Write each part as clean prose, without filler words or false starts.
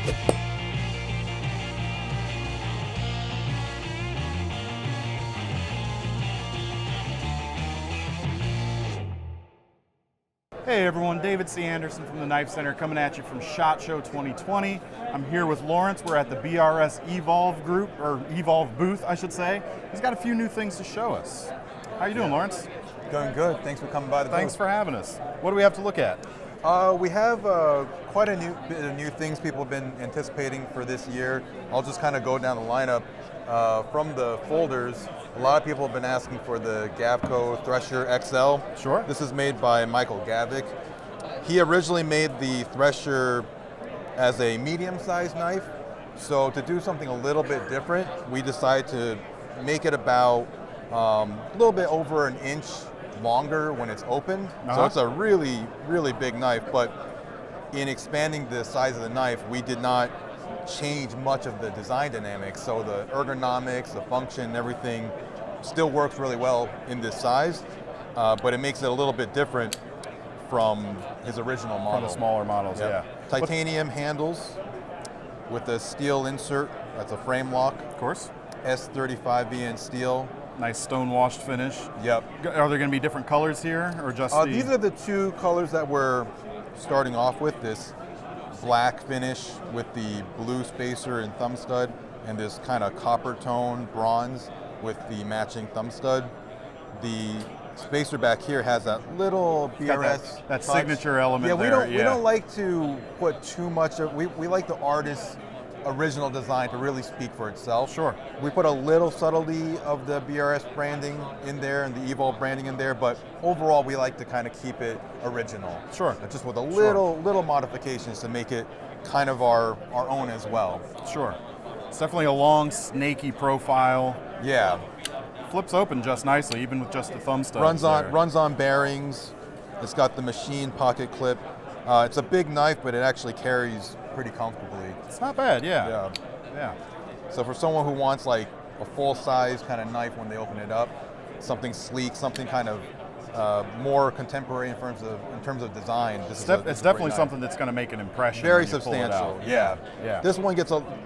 Hey everyone, David C. Anderson from the Knife Center coming at you from SHOT Show 2020. I'm here with Lawrence. We're at the BRS E-Volve group, or E-Volve booth, I should say. He's got a few new things to show us. How you doing, Lawrence? Going good. Thanks for coming by the booth. Thanks for having us. What do we have to look at? We have quite a bit of new things people have been anticipating for this year. I'll just kind of go down the lineup. From the folders, a lot of people have been asking for the Gavco Thresher XL. Sure. This is made by Michael Gavick. He originally made the Thresher as a medium-sized knife. So to do something a little bit different, we decided to make it about a little bit over an inch longer when it's open. So it's a really, really big knife, but in expanding the size of the knife, we did not change much of the design dynamics. So the ergonomics, the function, everything still works really well in this size, but it makes it a little bit different from his original model. From the smaller models, yeah. Titanium handles with a steel insert. That's a Framelock. Of course. S35VN steel. Nice stone washed finish. Yep. Are there going to be different colors here, or just These are the two colors that we're starting off with. This black finish with the blue spacer and thumb stud, and this kind of copper tone bronze with the matching thumb stud. The spacer back here has that little BRS that signature element. Yeah, we don't like to put too much of. We like the artist's original design to really speak for itself. Sure. We put a little subtlety of the BRS branding in there and the E-Volve branding in there, but overall we like to kind of keep it original. Sure. Just with a little modifications to make it kind of our own as well. Sure. It's definitely a long, snaky profile. Yeah. Flips open just nicely, even with just the thumb stud. Runs on bearings. It's got the machine pocket clip. It's a big knife, but it actually carries pretty comfortably. It's not bad, yeah. So for someone who wants like a full-size kind of knife when they open it up, something sleek, something kind of more contemporary in terms of design. It's definitely something that's going to make an impression. Very substantial. Yeah. This one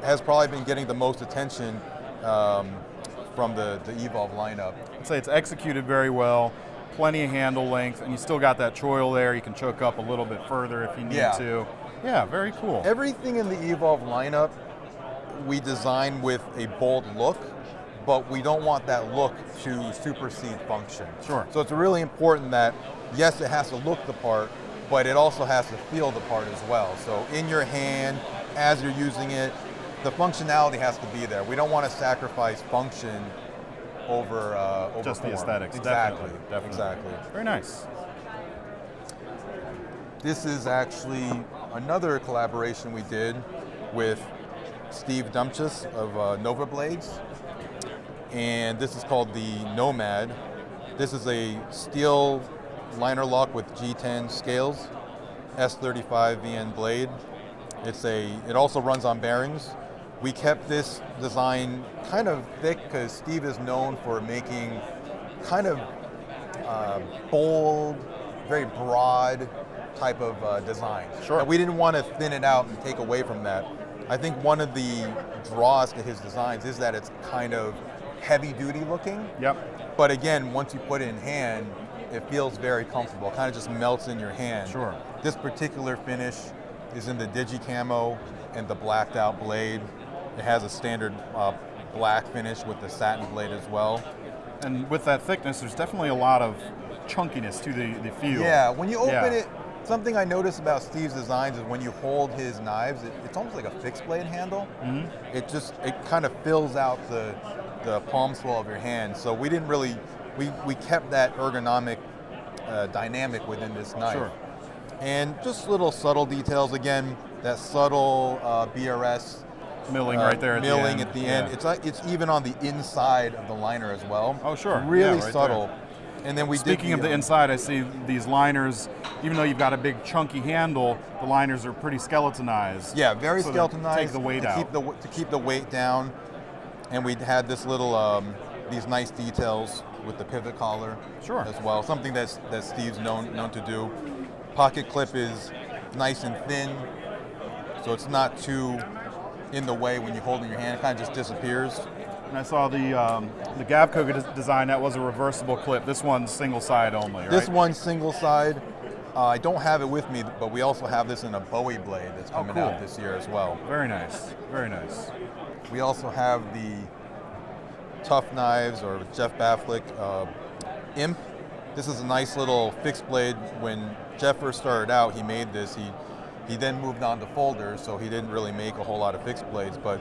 has probably been getting the most attention from the E-Volve lineup. I'd say it's executed very well. Plenty of handle length, and you still got that choil there. You can choke up a little bit further if you need to. Yeah, very cool. Everything in the E-Volve lineup we design with a bold look, but we don't want that look to supersede function. Sure. So it's really important that, yes, it has to look the part, but it also has to feel the part as well. So in your hand, as you're using it, the functionality has to be there. We don't want to sacrifice function over just form. The aesthetics. Exactly. Definitely. Exactly. Very nice. This is actually another collaboration we did with Steve Dumchus of Nomad Blades, and this is called the Nomad. This is a steel liner lock with G10 scales, S35VN blade. It also runs on bearings. We kept this design kind of thick because Steve is known for making kind of bold, very broad type of designs. Sure. And we didn't want to thin it out and take away from that. I think one of the draws to his designs is that it's kind of heavy duty looking. Yep. But again, once you put it in hand, it feels very comfortable. It kind of just melts in your hand. Sure. This particular finish is in the digi camo and the blacked out blade. It has a standard black finish with the satin blade as well. And with that thickness, there's definitely a lot of chunkiness to the feel. Yeah, when you open it, something I noticed about Steve's designs is when you hold his knives, it's almost like a fixed blade handle. Mm-hmm. It kind of fills out the palm swell of your hand. So we didn't really, we kept that ergonomic dynamic within this knife. Sure. And just little subtle details, again, that subtle BRS milling right there at milling the end. It's even on the inside of the liner as well. Oh, sure. Really right subtle. There. And then Speaking of the inside, I see these liners, even though you've got a big chunky handle, the liners are pretty skeletonized. Yeah, very skeletonized. Take the weight out. To keep the weight down. And we had this little, these nice details with the pivot collar as well. Something that Steve's known to do. Pocket clip is nice and thin. so it's not too in the way when you hold it in your hand. It kind of just disappears. And I saw the Gavco design, that was a reversible clip. This one's single side only, right? This one's single side. I don't have it with me, but we also have this in a Bowie blade that's coming cool. out this year as well. Very nice, very nice. We also have the Tough Knives, or Jeff Bafflick Imp. This is a nice little fixed blade. When Jeff first started out, he made this. He then moved on to folders, so he didn't really make a whole lot of fixed blades, but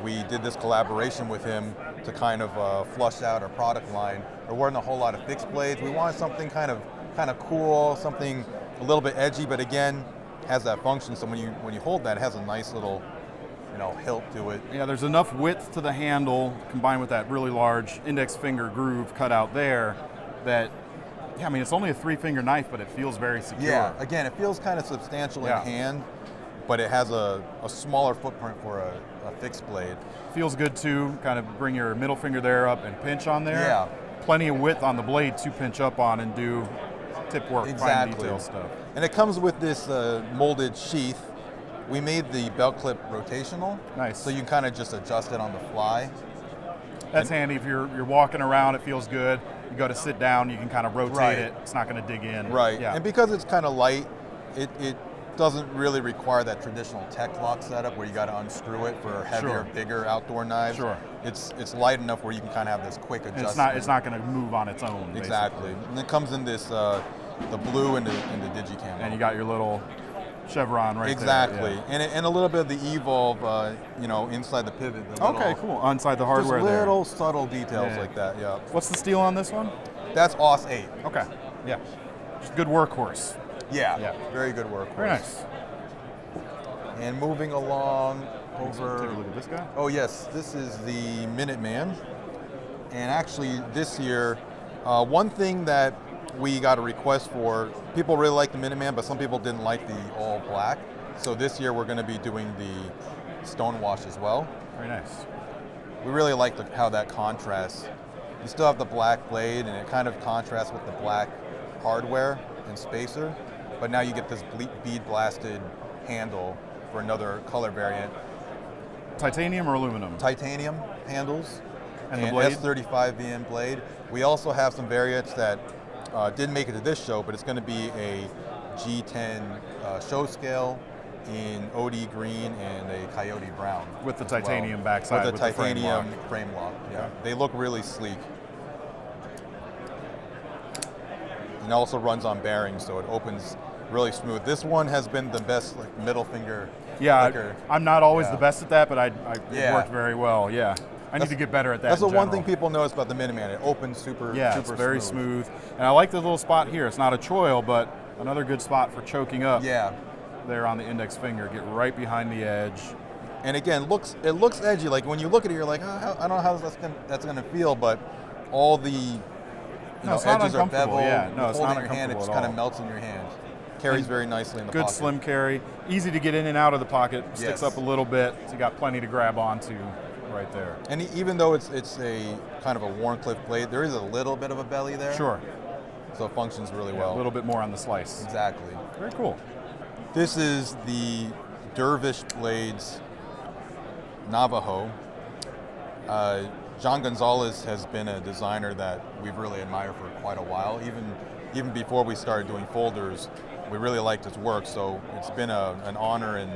we did this collaboration with him to kind of flush out our product line. There weren't a whole lot of fixed blades. We wanted something kind of cool, something a little bit edgy, but again, has that function. So when you hold that, it has a nice little, hilt to it. Yeah, there's enough width to the handle combined with that really large index finger groove cut out there that, yeah, I mean, it's only a 3-finger knife, but it feels very secure. Yeah, again, it feels kind of substantial in hand, but it has a smaller footprint for a fixed blade. Feels good too, kind of bring your middle finger there up and pinch on there. Yeah. Plenty of width on the blade to pinch up on and do tip work, fine detail stuff. And it comes with this molded sheath. We made the belt clip rotational. Nice. So you can kind of just adjust it on the fly. That's handy if you're walking around, it feels good. You go to sit down, you can kind of rotate it. It's not going to dig in. Right. Yeah. And because it's kind of light, it doesn't really require that traditional tech lock setup where you got to unscrew it for heavier, bigger outdoor knives. Sure. It's light enough where you can kind of have this quick adjustment. It's not going to move on its own. Exactly. Basically. And it comes in this the blue and the digicam. And you got your little chevron right exactly. there. Yeah. And a little bit of the E-Volve, inside the pivot. Okay, cool. Inside the hardware just there. little subtle details like that. Yeah. What's the steel on this one? That's AUS 8. Okay. Yeah. Just good workhorse. Yeah. Very good workhorse. Very nice. And moving along over. Take a look at this guy. Oh yes, this is the Minuteman. And actually, this year, one thing that we got a request for, people really like the Minuteman, but some people didn't like the all black. So this year we're going to be doing the stonewash as well. Very nice. We really like how that contrasts. You still have the black blade, and it kind of contrasts with the black hardware and spacer, but now you get this bead blasted handle for another color variant. Titanium or aluminum? Titanium handles and the blade? S35 VM blade. We also have some variants that didn't make it to this show, but it's going to be a G10 show scale in OD green and a coyote brown. With the titanium backside. With the titanium frame lock. Yeah. Okay. They look really sleek. And also runs on bearings, so it opens really smooth. This one has been the best middle finger flicker. I'm not always the best at that, but it worked very well. Yeah. I need to get better at that. That's the one thing people notice about the Minuteman. It opens super it's very smooth. And I like the little spot here. It's not a choil, but another good spot for choking up. Yeah. There on the index finger. Get right behind the edge. And again, it looks edgy. Like when you look at it, you're like, I don't know how that's gonna feel, but all the edges are beveled. Yeah, no, it's not holding your hand, it just kind of melts in your hand. Carries very nicely in the pocket. Good slim carry. Easy to get in and out of the pocket. Sticks up a little bit. So you got plenty to grab onto right there. And even though it's a kind of a Wharncliffe blade, there is a little bit of a belly there. Sure. So it functions really well. A little bit more on the slice. Exactly. Very cool. This is the Dervish Blades Navajo. John Gonzalez has been a designer that we've really admired for quite a while. Even before we started doing folders, we really liked his work. So it's been an honor, and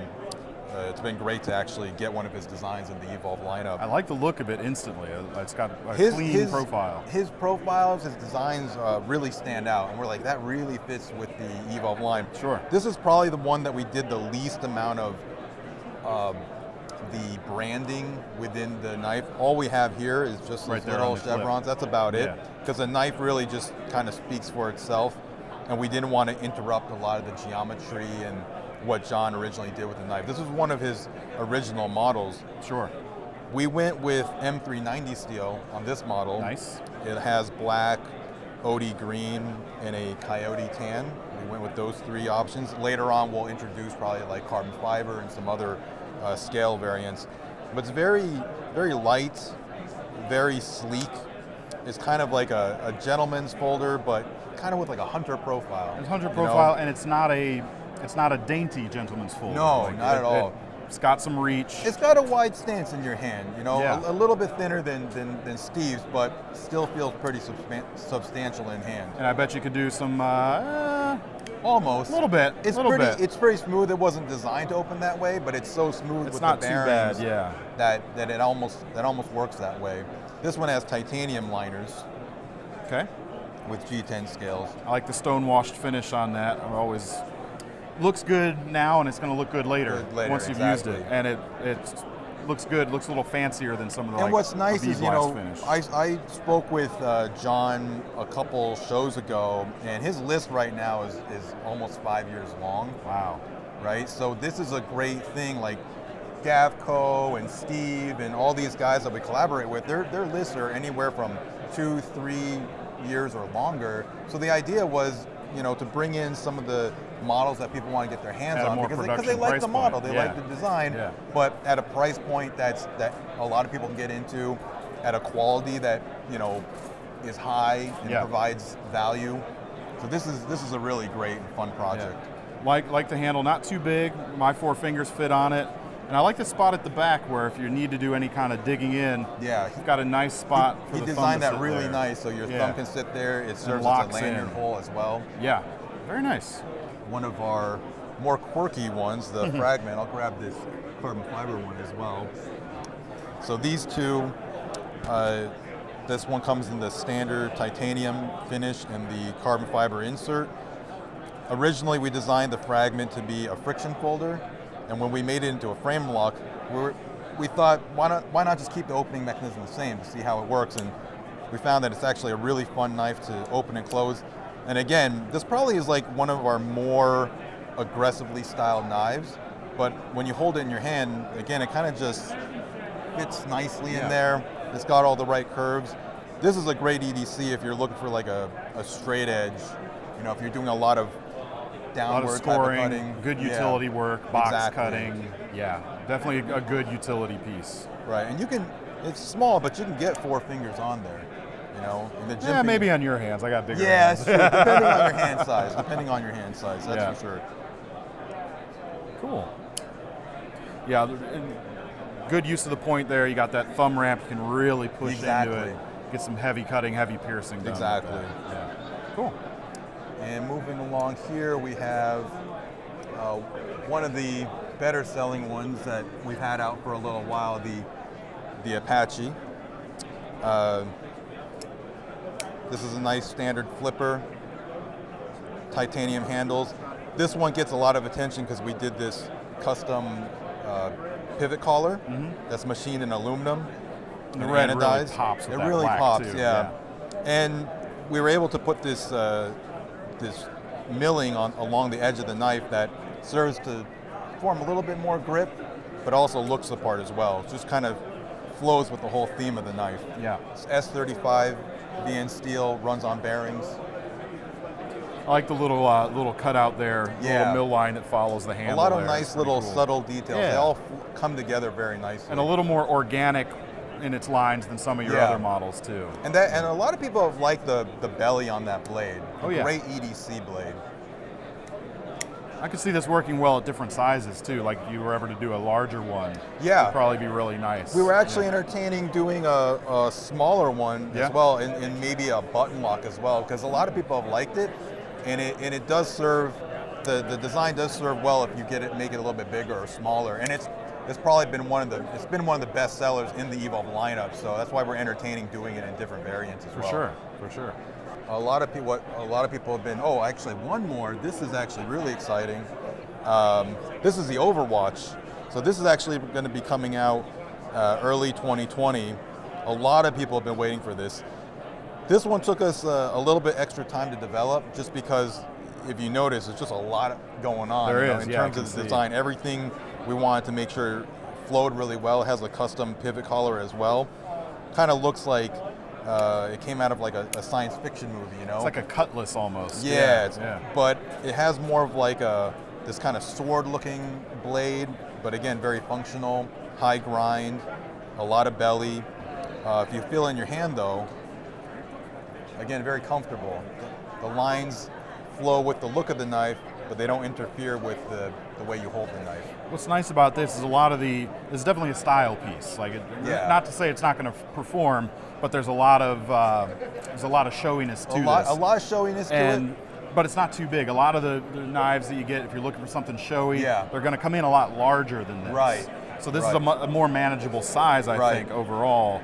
it's been great to actually get one of his designs in the E-Volve lineup. I like the look of it instantly. It's got a clean profile. His profiles, his designs really stand out, and we're like, that really fits with the E-Volve line. Sure. This is probably the one that we did the least amount of the branding within the knife. All we have here is just those little chevrons. That's about it. Because the knife really just kind of speaks for itself, and we didn't want to interrupt a lot of the geometry and what John originally did with the knife. This is one of his original models. Sure. We went with M390 steel on this model. Nice. It has black, OD green, and a coyote tan. We went with those three options. Later on, we'll introduce probably like carbon fiber and some other scale variants. But it's very, very light, very sleek. It's kind of like a gentleman's folder, but kind of with like a hunter profile. It's hunter profile, and it's not a it's not a dainty gentleman's folder. No, not at all. It's got some reach. It's got a wide stance in your hand, you know, Yeah. a little bit thinner than Steve's, but still feels pretty substantial in hand. And I bet you could do some, Almost. a little bit. It's bit. pretty smooth. It wasn't designed to open that way, but it's so smooth It's with not the too bearings bad, yeah. that it almost works that way. This one has titanium liners Okay. with G10 scales. I like the stone-washed finish on that. It always looks good now, and it's going to look good later, once you've used it. And it looks good. Looks a little fancier than some of the. And what's nice is, you know, finish. I spoke with John a couple shows ago, and his list right now is almost 5 years long. Wow. Right. So this is a great thing. Like Gavco and Steve and all these guys that we collaborate with, their lists are anywhere from 2-3 years or longer. So the idea was, you know, to bring in some of the models that people want to get their hands At a on more because they production like price the model, point. they like the design, but at a price point that a lot of people can get into, at a quality that, you know, is high and provides value. So this is a really great and fun project. Like the handle, not too big. My 4 fingers fit on it. And I like the spot at the back where if you need to do any kind of digging in, you've got a nice spot for the thumb to sit there. He designed that really nice, so your thumb can sit there. It serves as a lanyard hole as well. Yeah, very nice. One of our more quirky ones, the Fragment. I'll grab this carbon fiber one as well. So these two, this one comes in the standard titanium finish and the carbon fiber insert. Originally, we designed the Fragment to be a friction folder, and when we made it into a Framelock, we thought, why not just keep the opening mechanism the same to see how it works? And we found that it's actually a really fun knife to open and close. And again, this probably is like one of our more aggressively styled knives, but when you hold it in your hand, again, it kind of just fits nicely in there. It's got all the right curves. This is a great EDC if you're looking for like a straight edge, you know, if you're doing a lot of downward a lot of scoring, type of cutting. good utility work, box Exactly. cutting. Yeah, definitely a good utility piece. Right, and it's small, but you can get 4 fingers on there, you know. And the Yeah, maybe on your hands. I got bigger Yeah, hands. it's true. Depending on your hand size. Depending on your hand size, that's for sure. Cool. Yeah, and good use of the point there. You got that thumb ramp. You can really push into it. Get some heavy cutting, heavy piercing done. Exactly. Yeah. Cool. And moving along here, we have one of the better selling ones that we've had out for a little while, the Apache. This is a nice standard flipper, titanium handles. This one gets a lot of attention because we did this custom pivot collar that's machined in aluminum. The red really pops with it that really black pops, too. yeah. And we were able to put this this milling along the edge of the knife that serves to form a little bit more grip, but also looks the part as well. It just kind of flows with the whole theme of the knife. Yeah. It's S35 VN steel, runs on bearings. I like the little cutout there, little mill line that follows the handle. A lot of there. nice little subtle details. Yeah. They all come together very nicely. And a little more organic in its lines than some of your other models too. And a lot of people have liked the belly on that blade. Great EDC blade. I could see this working well at different sizes too. Like if you were ever to do a larger one, it'd probably be really nice. We were actually entertaining doing a smaller one as well, and maybe a button lock as well, because a lot of people have liked it, and it does serve. The design does serve well if you make it a little bit bigger or smaller, and it's probably been one of the best sellers in the E-Volve lineup. So that's why we're entertaining doing it in different variants as well. For sure. A lot of people have been. Oh, actually, one more. This is actually really exciting. This is the Overwatch. So this is actually going to be coming out early 2020. A lot of people have been waiting for this. This one took us a little bit extra time to develop, just because if you notice, it's just a lot going on in terms of the design. Everything we wanted to make sure flowed really well. It has a custom pivot collar as well. Kind of looks like it came out of like a science fiction movie, you know? It's like a cutlass almost. But it has more of like this kind of sword-looking blade, but again, very functional, high grind, a lot of belly. If you feel in your hand though, again, very comfortable. The lines flow with the look of the knife, but they don't interfere with the way you hold the knife. What's nice about this is it's definitely a style piece. Like, not to say it's not going to perform, but there's a lot of showiness to this. A lot of showiness to it. But it's not too big. A lot of the knives that you get, if you're looking for something showy, Yeah. they're going to come in a lot larger than this. Right. So this is a more manageable size, I think, overall.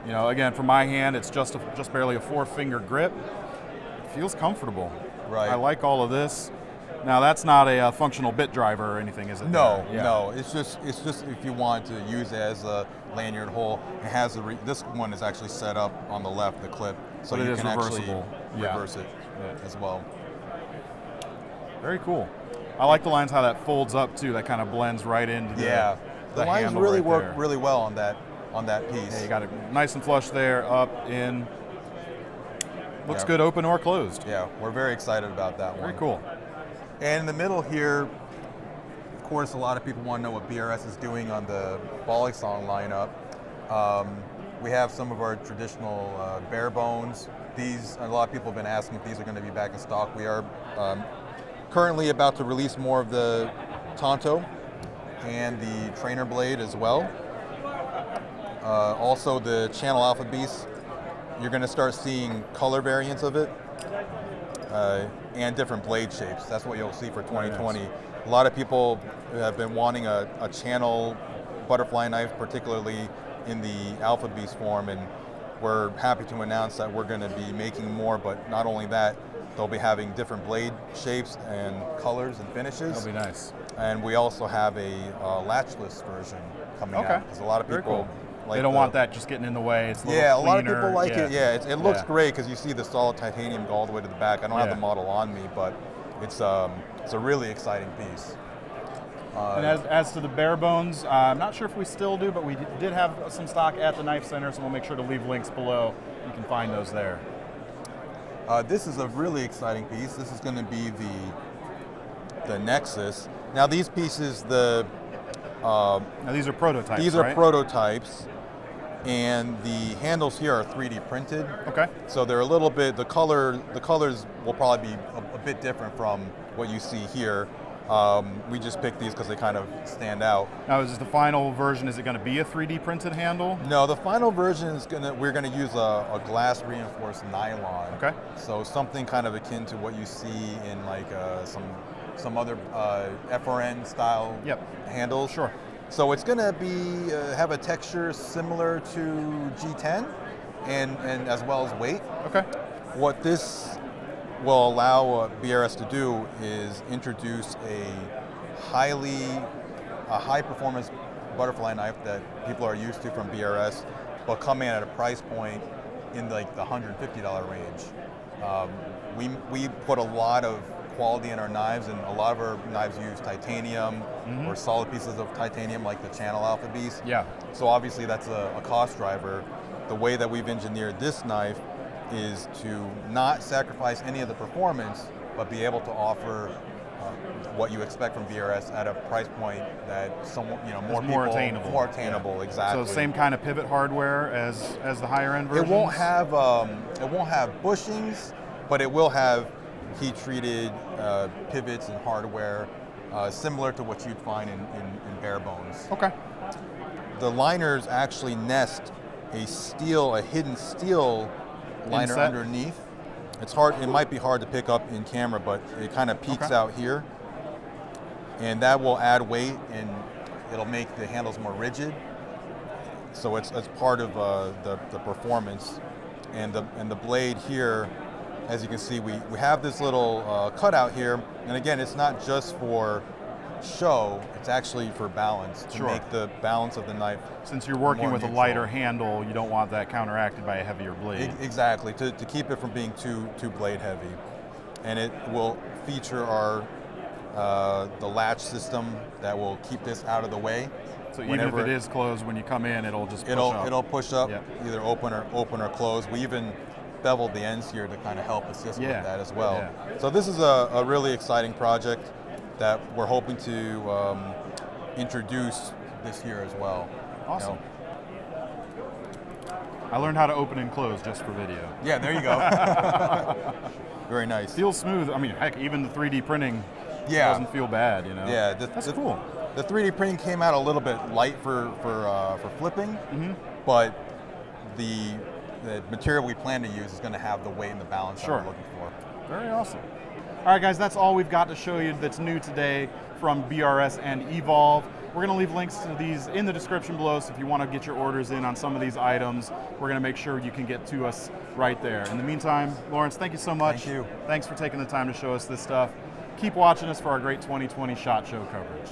You know, again, for my hand, it's just barely a 4-finger grip. It feels comfortable. Right. I like all of this. Now, that's not a functional bit driver or anything, is it? No, Yeah. no. It's just if you want to use it as a lanyard hole, it has this one is actually set up on the left, the clip, so But you it is can actually reversible. reverse it as well. Very cool. I like the lines how that folds up too. That kind of blends right into the lines handle really right work there. really well on that piece. Yeah, you got it nice and flush there, up, in. Looks Yeah. good open or closed. Yeah, we're very excited about that one. Very cool. And in the middle here, of course, a lot of people want to know what BRS is doing on the Bollocks lineup. We have some of our traditional bare bones. A lot of people have been asking if these are going to be back in stock. We are currently about to release more of the Tonto and the trainer blade as well. Also the Channel Alpha Beast. You're going to start seeing color variants of it and different blade shapes. That's what you'll see for 2020. Nice. A lot of people have been wanting a channel butterfly knife, particularly in the Alpha Beast form, and we're happy to announce that we're going to be making more, but not only that, they'll be having different blade shapes and colors and finishes. That'll be nice. And we also have a latchless version coming out, because a lot of Very people cool. They don't want that just getting in the way. It's a little a cleaner. lot of people like it. Yeah, it looks Yeah. great because you see the solid titanium go all the way to the back. I don't have the model on me, but it's a really exciting piece. And as to the bare bones, I'm not sure if we still do, but we did have some stock at the KnifeCenter, so we'll make sure to leave links below. You can find those there. This is a really exciting piece. This is going to be the Nexus. Now these pieces, Now these are prototypes. these are right? prototypes, and the handles here are 3D printed. Okay. So they're a little bit, the colors will probably be a bit different from what you see here. We just picked these because they kind of stand out. Now, is this the final version? Is it going to be a 3D printed handle? No, the final version is we're gonna use a glass reinforced nylon. Okay. So something kind of akin to what you see in like some other FRN style handles. Sure. So it's gonna be have a texture similar to G10, and as well as weight. Okay. What this will allow BRS to do is introduce a high performance butterfly knife that people are used to from BRS, but come in at a price point in like the $150 range. We put a lot of quality in our knives, and a lot of our knives use titanium or solid pieces of titanium like the Channel Alpha Beast. Yeah. So obviously that's a cost driver. The way that we've engineered this knife is to not sacrifice any of the performance, but be able to offer what you expect from BRS at a price point that more attainable. More attainable, Yeah. exactly. So same kind of pivot hardware as the higher end versions? It won't have bushings, but it will have heat treated pivots and hardware similar to what you'd find in bare bones. Okay. The liners actually nest a hidden steel liner Inset? underneath. It's hard. It might be hard to pick up in camera, but it kind of peeks out here, and that will add weight and it'll make the handles more rigid. So it's part of the performance, and the blade here, as you can see, we have this little cutout here, and again, it's not just for show, it's actually for balance, to make the balance of the knife. Since you're working more with a neutral. lighter handle, you don't want that counteracted by a heavier blade. Exactly, to keep it from being too blade heavy. And it will feature our the latch system that will keep this out of the way. So even if it is closed, when you come in, it'll just push up. It'll push up, either open or close. We even beveled the ends here to kind of help assist with that as well. Yeah. So this is a really exciting project that we're hoping to introduce this year as well. Awesome. I learned how to open and close just for video. Yeah, there you go. Very nice. Feels smooth. I mean, heck, even the 3D printing Yeah. It doesn't feel bad, you know? Yeah, That's cool. The 3D printing came out a little bit light for flipping, but the material we plan to use is going to have the weight and the balance that we're looking for. Very awesome. All right, guys, that's all we've got to show you that's new today from BRS and E-Volve. We're going to leave links to these in the description below, so if you want to get your orders in on some of these items, we're going to make sure you can get to us right there. In the meantime, Lawrence, thank you so much. Thank you. Thanks for taking the time to show us this stuff. Keep watching us for our great 2020 SHOT Show coverage.